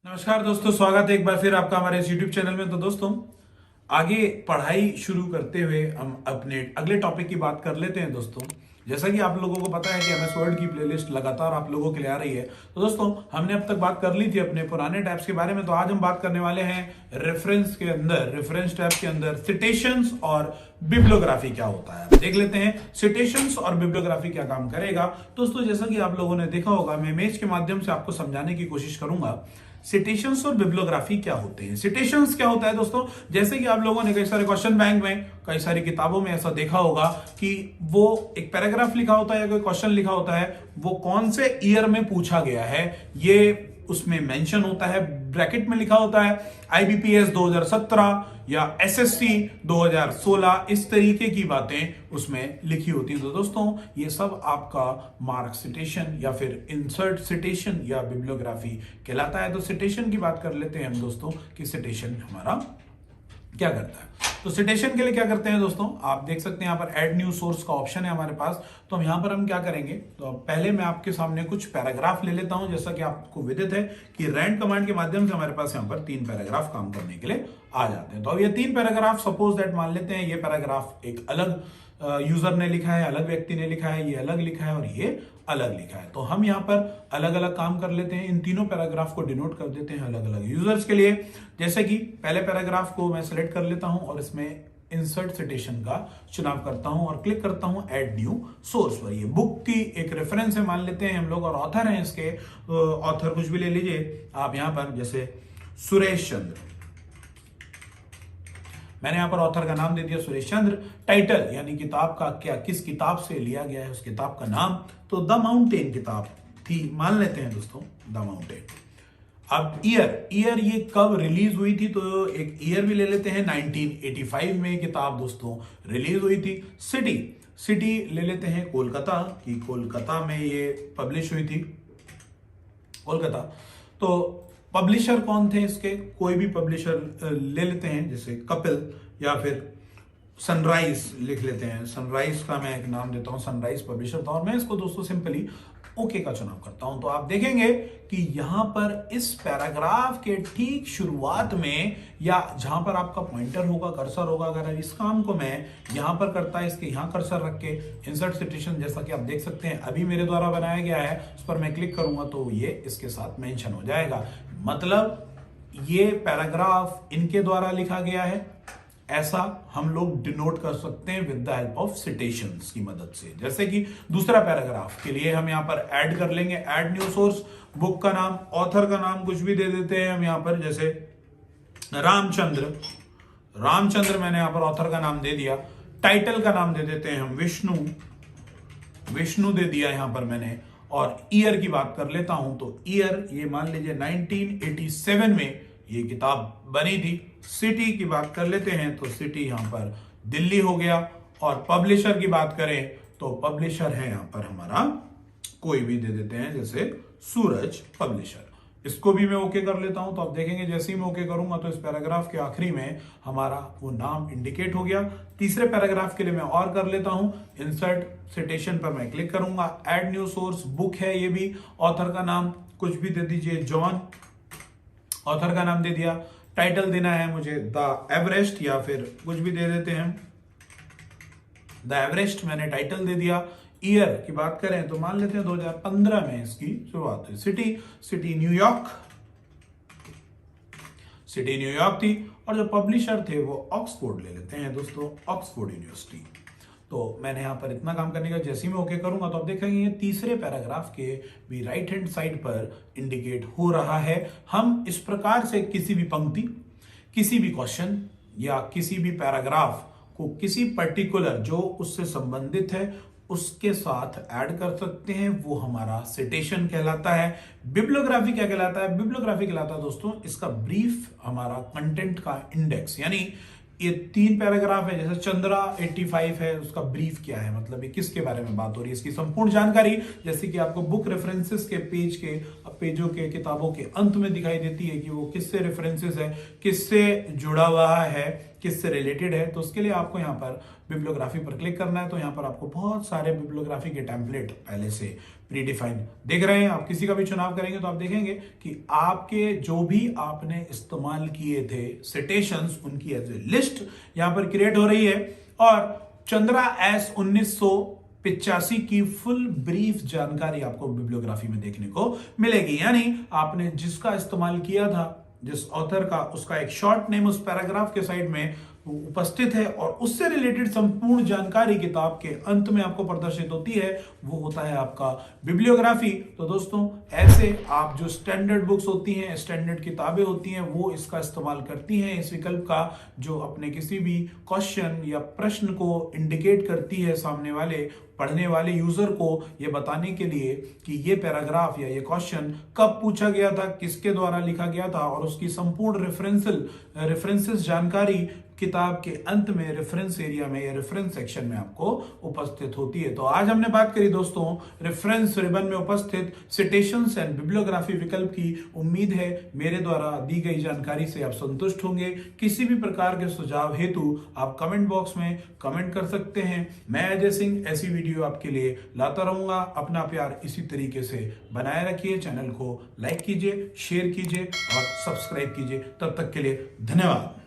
नमस्कार दोस्तों, स्वागत है एक बार फिर आपका हमारे इस YouTube चैनल में। तो दोस्तों, आगे पढ़ाई शुरू करते हुए हम अपने अगले टॉपिक की बात कर लेते हैं। दोस्तों, जैसा कि आप लोगों को पता है कि एमएस वर्ड की प्लेलिस्ट लगातार आप लोगों के लिए आ रही है। तो दोस्तों, हमने अब तक बात कर ली थी अपने पुराने टैब्स के बारे में। तो आज हम बात करने वाले हैं रेफरेंस टैब के अंदर सिटेशंस और बिब्लियोग्राफी क्या होता है। देख लेते हैं सिटेशंस और बिब्लियोग्राफी क्या काम करेगा। दोस्तों, जैसा कि आप लोगों ने देखा होगा, मैं इमेज के माध्यम से आपको समझाने की कोशिश करूंगा सिटेशंस और बिब्लियोग्राफी क्या होते हैं। सिटेशंस क्या होता है दोस्तों, जैसे कि आप लोगों ने कई सारे क्वेश्चन बैंक में, कई सारी किताबों में ऐसा देखा होगा कि वो एक पैराग्राफ लिखा होता है या कोई क्वेश्चन लिखा होता है, वो कौन से ईयर में पूछा गया है ये उसमें मेंशन होता है, ब्रैकेट में लिखा होता है आईबीपीएस 2017 या एसएससी 2016, इस तरीके की बातें उसमें लिखी होती हैं। तो दोस्तों, ये सब आपका मार्क सिटेशन या फिर इंसर्ट सिटेशन या बिब्लियोग्राफी कहलाता है। तो सिटेशन की बात कर लेते हैं हम दोस्तों कि सिटेशन हमारा क्या करता है। तो सिटेशन के लिए क्या करते हैं दोस्तों, आप देख सकते हैं यहाँ पर ऐड न्यू सोर्स का ऑप्शन है हमारे पास। तो हम यहाँ पर हम क्या करेंगे, तो पहले मैं आपके सामने कुछ पैराग्राफ ले लेता हूं। जैसा कि आपको विदित है कि रैंड कमांड के माध्यम से हमारे पास यहाँ पर 3 पैराग्राफ काम करने के लिए आ जाते हैं। तो अब ये 3 पैराग्राफ सपोज दैट मान लेते हैं, ये पैराग्राफ एक अलग यूजर ने लिखा है, अलग व्यक्ति ने लिखा है, ये अलग लिखा है और ये अलग लिखा है। तो हम यहाँ पर अलग अलग काम कर लेते हैं, इन तीनों पैराग्राफ को डिनोट कर देते हैं अलग अलग यूजर्स के लिए। जैसे कि पहले पैराग्राफ को मैं सिलेक्ट कर लेता हूं और इसमें इंसर्ट सिटेशन का चुनाव करता हूं और क्लिक करता हूं ऐड न्यू सोर्स पर। ये बुक की एक रेफरेंस है मान लेते हैं हम लोग और ऑथर हैं इसके, ऑथर कुछ भी ले लीजिए आप यहाँ पर, जैसे सुरेश चंद्र। मैंने यहां पर ऑथर का नाम दे दिया सुरेश चंद्र। टाइटल यानी किताब का क्या, किस किताब से लिया गया है, उस किताब का नाम, तो द माउंटेन किताब थी मान लेते हैं दोस्तों, द माउंटेन। अब ईयर ये कब रिलीज हुई थी, तो एक ईयर भी ले लेते हैं, 1985 में किताब दोस्तों रिलीज हुई थी। सिटी ले लेते हैं कोलकाता, कि कोलकाता में ये पब्लिश हुई थी, कोलकाता। तो पब्लिशर कौन थे इसके, कोई भी पब्लिशर ले लेते हैं, जैसे कपिल या फिर सनराइज लिख लेते हैं। सनराइज का मैं एक नाम देता हूं, सनराइज पब्लिशर था, और मैं इसको दोस्तों सिंपली ओके का चुनाव करता हूं। तो आप देखेंगे कि यहां पर इस पैराग्राफ के ठीक शुरुआत में या जहां पर आपका पॉइंटर होगा, कर्सर होगा, अगर इस काम को मैं यहां पर करता है, इसके यहां कर्सर रख के इंसर्ट सिटेशन, जैसा कि आप देख सकते हैं अभी मेरे द्वारा बनाया गया है, उस पर मैं क्लिक करूंगा तो ये इसके साथ मेंशन हो जाएगा। मतलब ये पैराग्राफ इनके द्वारा लिखा गया है, ऐसा हम लोग डिनोट कर सकते हैं विद द हेल्प ऑफ सिटेशंस की मदद से। जैसे कि दूसरा पैराग्राफ के लिए हम यहां पर ऐड कर लेंगे ऐड न्यू सोर्स, बुक का नाम, ऑथर का नाम कुछ भी दे देते हैं हम यहां पर, जैसे रामचंद्र मैंने यहां पर ऑथर का नाम दे दिया। टाइटल का नाम दे देते हैं हम विष्णु दे दिया यहां पर मैंने। और ईयर की बात कर लेता हूं, तो ईयर ये मान लीजिए 1987 में ये किताब बनी थी। सिटी की बात कर लेते हैं, तो सिटी यहां पर दिल्ली हो गया। और पब्लिशर की बात करें तो पब्लिशर है यहां पर हमारा कोई भी दे देते हैं, जैसे सूरज पब्लिशर। इसको भी मैं ओके कर लेता हूं। तो आप देखेंगे जैसे ही मैं ओके करूंगा तो इस पैराग्राफ के आखिरी में हमारा वो नाम इंडिकेट हो गया। तीसरे पैराग्राफ के लिए मैं और कर लेता हूं, इंसर्ट सिटेशन पर मैं क्लिक करूंगा, ऐड न्यू सोर्स, बुक है ये भी, ऑथर का नाम कुछ भी दे दीजिए, जॉन, ऑथर का नाम दे दिया। टाइटल देना है मुझे द एवरेस्ट या फिर कुछ भी दे देते हैं, द एवरेस्ट मैंने टाइटल दे दिया। ईयर की बात करें तो मान लेते हैं 2015 में इसकी शुरुआत हुई। सिटी न्यूयॉर्क थी। और जो पब्लिशर थे वो ऑक्सफोर्ड ले लेते हैं दोस्तों, ऑक्सफोर्ड यूनिवर्सिटी। तो मैंने यहां पर इतना काम करने का, जैसे ही मैं ओके करूंगा तो आप देखेंगे ये तीसरे पैराग्राफ के भी राइट हैंड साइड पर इंडिकेट हो रहा है। हम इस प्रकार से किसी भी पंक्ति, किसी भी क्वेश्चन या किसी भी पैराग्राफ को किसी पर्टिकुलर जो उससे संबंधित है उसके साथ ऐड कर सकते हैं, वो हमारा सिटेशन कहलाता है। बिब्लियोग्राफी क्या कहलाता है, बिब्लियोग्राफी कहलाता है दोस्तों इसका ब्रीफ, हमारा कंटेंट का इंडेक्स। यानी ये 3 पैराग्राफ है, जैसे चंद्रा 85 है, उसका ब्रीफ क्या है, मतलब ये किसके बारे में बात हो रही है, इसकी संपूर्ण जानकारी जैसे कि आपको बुक रेफरेंसेस के पेजों के किताबों के अंत में दिखाई देती है कि वो किससे रेफरेंसेस है, किससे जुड़ा हुआ है, किससे रिलेटेड है, तो उसके लिए आपको यहाँ पर बिब्लियोग्राफी पर क्लिक करना है। तो यहाँ पर आपको बहुत सारे बिब्लियोग्राफी के टेम्पलेट पहले से प्रीडिफाइंड दिख रहे हैं। आप किसी का भी चुनाव करेंगे तो आप देखेंगे कि आपके जो भी आपने इस्तेमाल किए थे सिटेशंस, उनकी एज ए लिस्ट यहाँ पर क्रिएट हो रही है। और चंद्रा एस 1985 की फुल ब्रीफ जानकारी आपको बिब्लियोग्राफी में देखने को मिलेगी। यानी आपने जिसका इस्तेमाल किया था, जिस ऑथर का, उसका एक शॉर्ट नेम उस पैराग्राफ के साइड में उपस्थित है और उससे रिलेटेड संपूर्ण जानकारी किताब के अंत में आपको प्रदर्शित होती है, वो होता है आपका बिब्लियोग्राफी। तो दोस्तों, ऐसे आप जो स्टैंडर्ड बुक्स होती हैं, स्टैंडर्ड किताबें होती हैं, वो इसका इस्तेमाल करती हैं, इस विकल्प का, जो अपने किसी भी क्वेश्चन या प्रश्न को इंडिकेट करती है सामने वाले पढ़ने वाले यूजर को ये बताने के लिए कि ये पैराग्राफ या ये क्वेश्चन कब पूछा गया था, किसके द्वारा लिखा गया था, और उसकी संपूर्ण रेफरेंसेस जानकारी किताब के अंत में रेफरेंस एरिया में या रेफरेंस सेक्शन में आपको उपस्थित होती है। तो आज हमने बात करी दोस्तों रेफरेंस रिबन में उपस्थित सिटेशंस एंड बिब्लियोग्राफी विकल्प की। उम्मीद है मेरे द्वारा दी गई जानकारी से आप संतुष्ट होंगे। किसी भी प्रकार के सुझाव हेतु आप कमेंट बॉक्स में कमेंट कर सकते हैं। मैं अजय सिंह ऐसी वीडियो आपके लिए लाता रहूंगा। अपना प्यार इसी तरीके से बनाए रखिए। चैनल को लाइक कीजिए, शेयर कीजिए और सब्सक्राइब कीजिए। तब तक के लिए धन्यवाद।